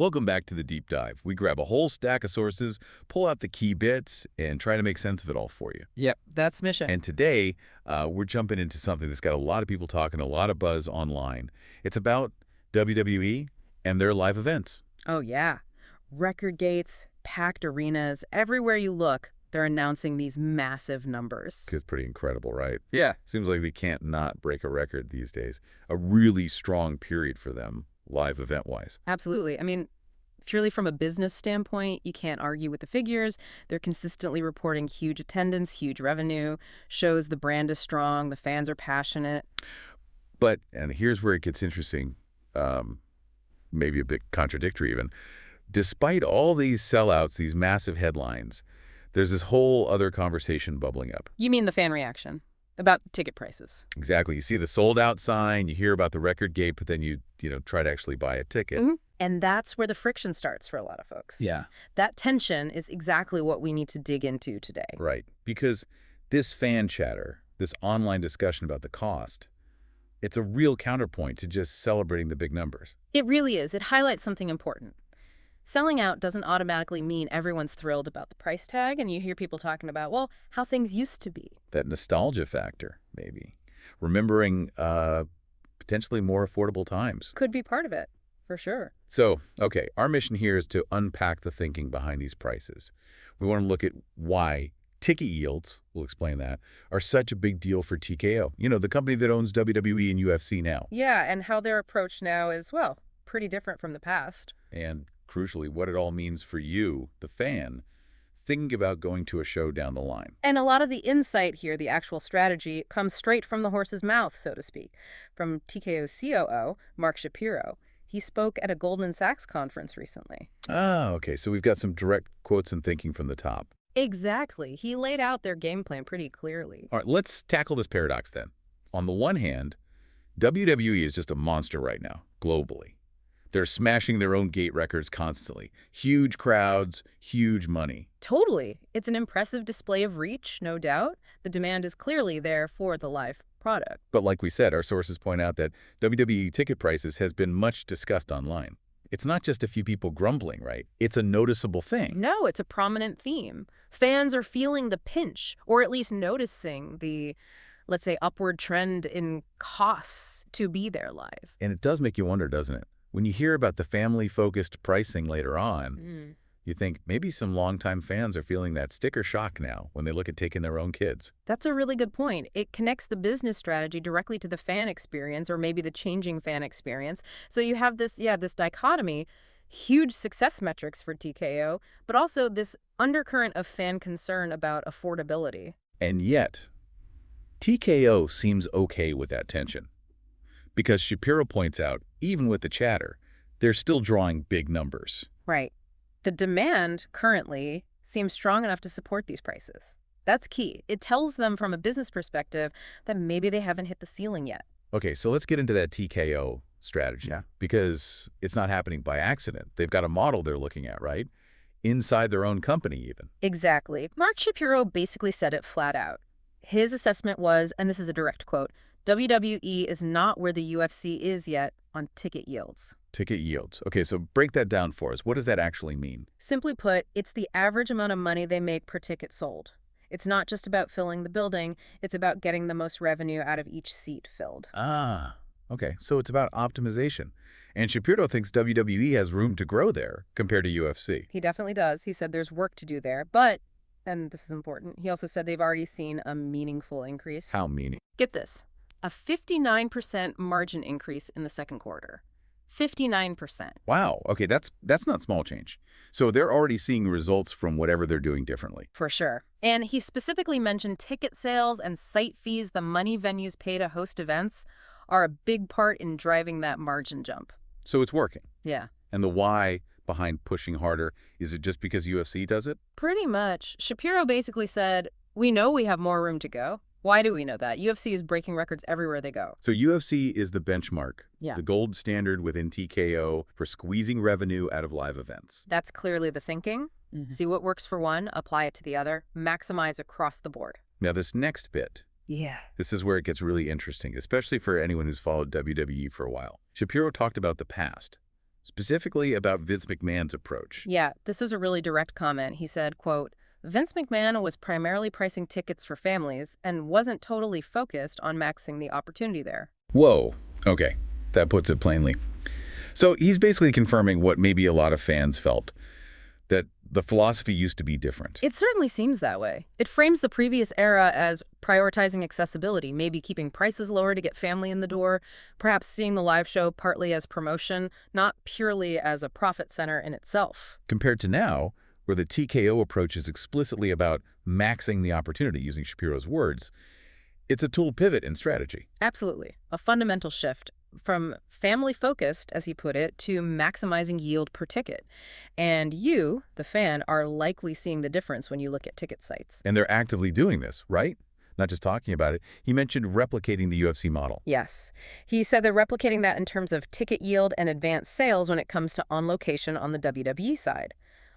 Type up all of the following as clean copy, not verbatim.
Welcome back to the deep dive. We grab a whole stack of sources, pull out the key bits, and try to make sense of it all for you. Yep, that's mission. And today, we're jumping into something that's got a lot of people talking, a lot of buzz online. It's about WWE and their live events. Oh, yeah. Record gates, packed arenas, everywhere you look, they're announcing these massive numbers. It's pretty incredible, right? Yeah. Seems like they can't not break a record these days. A really strong period for them, live event-wise. Absolutely. I mean, purely from a business standpoint, you can't argue with the figures. They're consistently reporting huge attendance, huge revenue, shows the brand is strong, the fans are passionate. But, and here's where it gets interesting, maybe a bit contradictory even, despite all these sellouts, these massive headlines, there's this whole other conversation bubbling up. You mean the fan reaction about ticket prices? Exactly. You see the sold out sign, you hear about the record gate, but then you try to actually buy a ticket. Mm-hmm. And that's where the friction starts for a lot of folks. Yeah. That tension is exactly what we need to dig into today. Right. Because this fan chatter, this online discussion about the cost, it's a real counterpoint to just celebrating the big numbers. It really is. It highlights something important. Selling out doesn't automatically mean everyone's thrilled about the price tag, and you hear people talking about, well, how things used to be. That nostalgia factor, maybe. Remembering potentially more affordable times. Could be part of it, for sure. So, okay, our mission here is to unpack the thinking behind these prices. We want to look at why ticket yields, we'll explain that, are such a big deal for TKO. You know, the company that owns WWE and UFC now. Yeah, and how their approach now is, well, pretty different from the past. And crucially, what it all means for you, the fan, thinking about going to a show down the line. And a lot of the insight here, the actual strategy, comes straight from the horse's mouth, so to speak, from TKO's COO, Mark Shapiro. He spoke at a Goldman Sachs conference recently. Ah, okay, so we've got some direct quotes and thinking from the top. Exactly. He laid out their game plan pretty clearly. All right, let's tackle this paradox then. On the one hand, WWE is just a monster right now, globally. They're smashing their own gate records constantly. Huge crowds, huge money. Totally. It's an impressive display of reach, no doubt. The demand is clearly there for the live product. But like we said, our sources point out that WWE Ticket Prices has been much discussed online. It's not just a few people grumbling, right? It's a noticeable thing. No, it's a prominent theme. Fans are feeling the pinch, or at least noticing the, let's say, upward trend in costs to be there live. And it does make you wonder, doesn't it? When you hear about the family-focused pricing later on, you think maybe some longtime fans are feeling that sticker shock now when they look at taking their own kids. That's a really good point. It connects the business strategy directly to the fan experience, or maybe the changing fan experience. So you have this dichotomy, huge success metrics for TKO, but also this undercurrent of fan concern about affordability. And yet, TKO seems okay with that tension. Because Shapiro points out, even with the chatter, they're still drawing big numbers. Right. The demand currently seems strong enough to support these prices. That's key. It tells them from a business perspective that maybe they haven't hit the ceiling yet. Okay, so let's get into that TKO strategy. Yeah. Because it's not happening by accident. They've got a model they're looking at, right? Inside their own company, even. Exactly. Mark Shapiro basically said it flat out. His assessment was, and this is a direct quote, WWE is not where the UFC is yet on ticket yields. Ticket yields. Okay, so break that down for us. What does that actually mean? Simply put, it's the average amount of money they make per ticket sold. It's not just about filling the building, it's about getting the most revenue out of each seat filled. Ah, okay, so it's about optimization. And Shapiro thinks WWE has room to grow there compared to UFC. He definitely does. He said there's work to do there, but, and this is important, he also said they've already seen a meaningful increase. How meaningful? Get this. A 59% margin increase in the second quarter. 59%. Wow. Okay, that's not small change. So they're already seeing results from whatever they're doing differently. For sure. And he specifically mentioned ticket sales and site fees, the money venues pay to host events, are a big part in driving that margin jump. So it's working. Yeah. And the why behind pushing harder, is it just because UFC does it? Pretty much. Shapiro basically said, we know we have more room to go. Why do we know that? UFC is breaking records everywhere they go. So UFC is the benchmark, yeah, the gold standard within TKO for squeezing revenue out of live events. That's clearly the thinking. See what works for one, apply it to the other, maximize across the board. Now this next bit, this is where it gets really interesting, especially for anyone who's followed WWE for a while. Shapiro talked about the past, specifically about Vince McMahon's approach. Yeah, this was a really direct comment. He said, quote, Vince McMahon was primarily pricing tickets for families and wasn't totally focused on maxing the opportunity there. Whoa. Okay, that puts it plainly. So he's basically confirming what maybe a lot of fans felt, that the philosophy used to be different. It certainly seems that way. It frames the previous era as prioritizing accessibility, maybe keeping prices lower to get family in the door, perhaps seeing the live show partly as promotion, not purely as a profit center in itself. Compared to now, where the TKO approach is explicitly about maxing the opportunity, using Shapiro's words, it's a tool pivot in strategy. Absolutely. A fundamental shift from family-focused, as he put it, to maximizing yield per ticket. And you, the fan, are likely seeing the difference when you look at ticket sites. And they're actively doing this, right? Not just talking about it. He mentioned replicating the UFC model. Yes. He said they're replicating that in terms of ticket yield and advanced sales when it comes to On Location on the WWE side.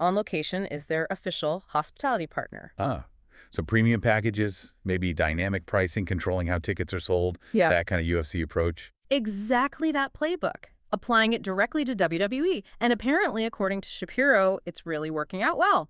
On Location is their official hospitality partner. So premium packages, maybe dynamic pricing, controlling how tickets are sold, Yeah. that kind of UFC approach. Exactly that playbook, applying it directly to WWE. And apparently, according to Shapiro, it's really working out well,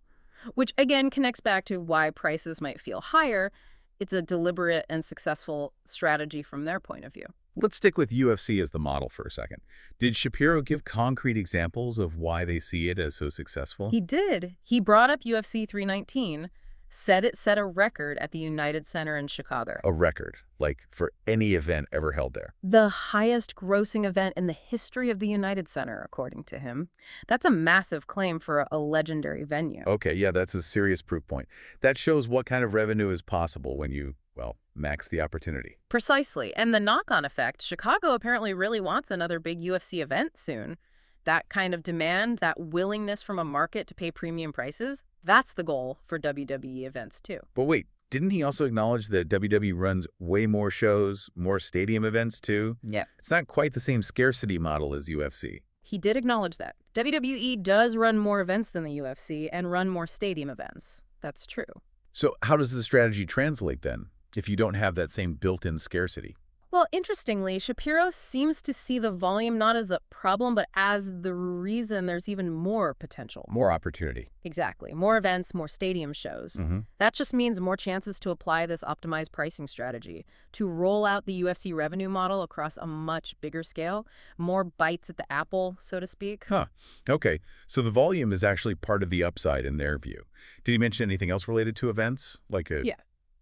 which again connects back to why prices might feel higher. It's a deliberate and successful strategy from their point of view. Let's stick with UFC as the model for a second. Did Shapiro give concrete examples of why they see it as so successful? He did. He brought up UFC 319, said it set a record at the United Center in Chicago. A record, like for any event ever held there. The highest grossing event in the history of the United Center, according to him. That's a massive claim for a legendary venue. Okay, yeah, that's a serious proof point. That shows what kind of revenue is possible when you, well, max the opportunity. Precisely. And the knock-on effect, Chicago apparently really wants another big UFC event soon. That kind of demand, that willingness from a market to pay premium prices, that's the goal for WWE events too. But wait, didn't he also acknowledge that WWE runs way more shows, more stadium events too? Yeah. It's not quite the same scarcity model as UFC. He did acknowledge that. WWE does run more events than the UFC and run more stadium events. That's true. So how does the strategy translate then, if you don't have that same built-in scarcity? Well, interestingly, Shapiro seems to see the volume not as a problem, but as the reason there's even more potential. More opportunity. Exactly. More events, more stadium shows. That just means more chances to apply this optimized pricing strategy, to roll out the UFC revenue model across a much bigger scale, more bites at the apple, so to speak. Huh. Okay. So the volume is actually part of the upside in their view. Did he mention anything else related to events? Like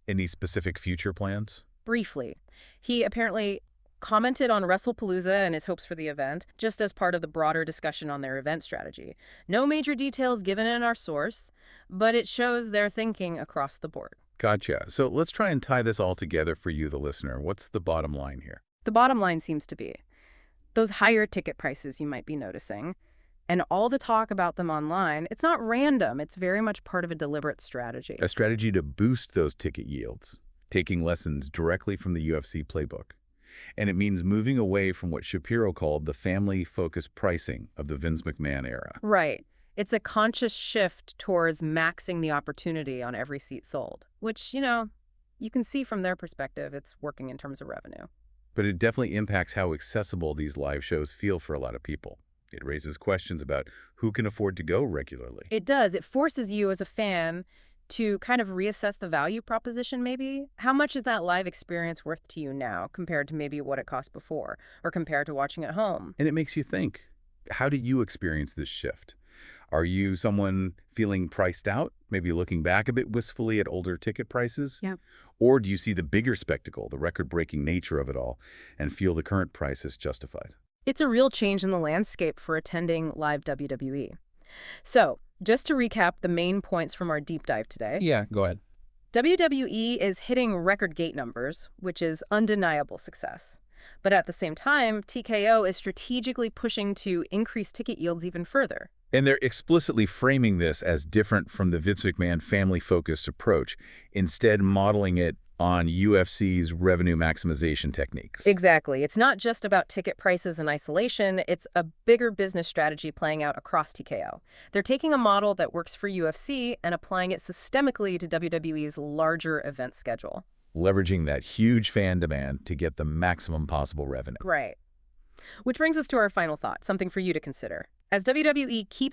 any specific future plans? Briefly, he apparently commented on WrestlePalooza and his hopes for the event, just as part of the broader discussion on their event strategy. No major details given in our source, but it shows their thinking across the board. Gotcha. So let's try and tie this all together for you, the listener. What's the bottom line here? The bottom line seems to be those higher ticket prices you might be noticing, and all the talk about them online, it's not random. It's very much part of a deliberate strategy. A strategy to boost those ticket yields, taking lessons directly from the UFC playbook. And it means moving away from what Shapiro called the family-focused pricing of the Vince McMahon era. Right. It's a conscious shift towards maxing the opportunity on every seat sold, which, you can see from their perspective, it's working in terms of revenue. But it definitely impacts how accessible these live shows feel for a lot of people. It raises questions about who can afford to go regularly. It does. It forces you as a fan to kind of reassess the value proposition, maybe. How much is that live experience worth to you now compared to maybe what it cost before or compared to watching at home? And it makes you think, how do you experience this shift? Are you someone feeling priced out, maybe looking back a bit wistfully at older ticket prices? Yeah. Or do you see the bigger spectacle, the record-breaking nature of it all, and feel the current price is justified? It's a real change in the landscape for attending live WWE. So, just to recap the main points from our deep dive today. Yeah, go ahead. WWE is hitting record gate numbers, which is undeniable success. But at the same time, TKO is strategically pushing to increase ticket yields even further. And they're explicitly framing this as different from the Vince McMahon family-focused approach, instead modeling it on UFC's revenue maximization techniques. Exactly. It's not just about ticket prices in isolation. It's a bigger business strategy playing out across TKO. They're taking a model that works for UFC and applying it systemically to WWE's larger event schedule. Leveraging that huge fan demand to get the maximum possible revenue. Right. Which brings us to our final thought, something for you to consider. As WWE keeps